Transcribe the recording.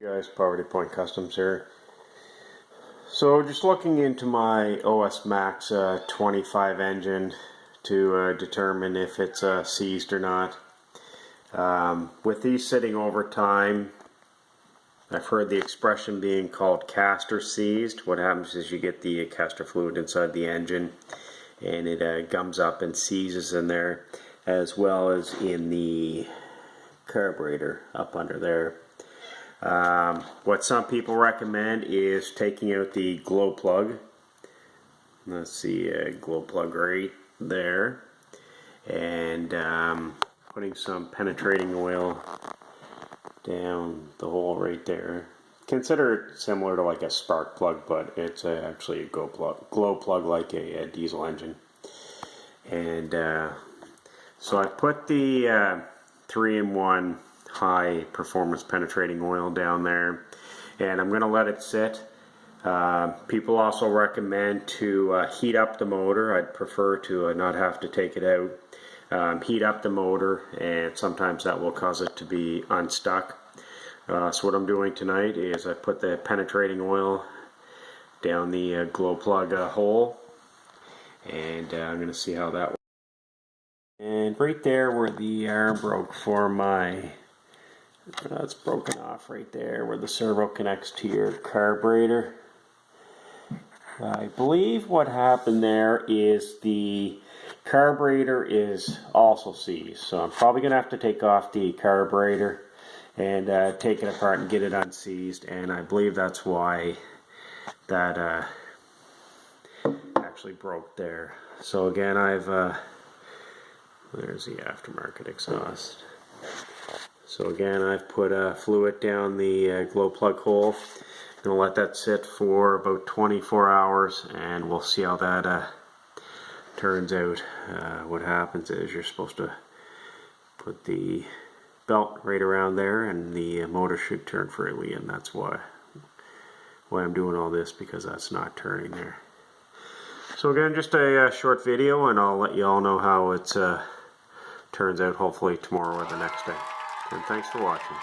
Hey guys, Poverty Point Customs here. So just looking into my OS Max 25 engine to determine if it's seized or not. With these sitting over time, I've heard the expression being called caster seized. What happens is you get the caster fluid inside the engine and it gums up and seizes in there, as well as in the carburetor up under there. What some people recommend is taking out the glow plug. Let's see, glow plug right there, and putting some penetrating oil down the hole right there. Consider it similar to like a spark plug, but it's actually a glow plug like a diesel engine. And so I put the 3-in-1 high performance penetrating oil down there, and I'm going to let it sit. People also recommend to heat up the motor. I'd prefer to not have to take it out. Heat up the motor, and sometimes that will cause it to be unstuck. So what I'm doing tonight is I put the penetrating oil down the glow plug hole, and I'm going to see how that works. And right there where the arm broke for my it's broken off right there where the servo connects to your carburetor. I believe what happened there is the carburetor is also seized, so I'm probably going to have to take off the carburetor and take it apart and get it unseized, and I believe that's why that actually broke there. So again, I've there's the aftermarket exhaust. So again, I've put fluid down the glow plug hole. I'm going to let that sit for about 24 hours and we'll see how that turns out. What happens is you're supposed to put the belt right around there and the motor should turn freely, and that's why I'm doing all this, because that's not turning there. So again, just a short video, and I'll let you all know how it turns out hopefully tomorrow or the next day. And thanks for watching.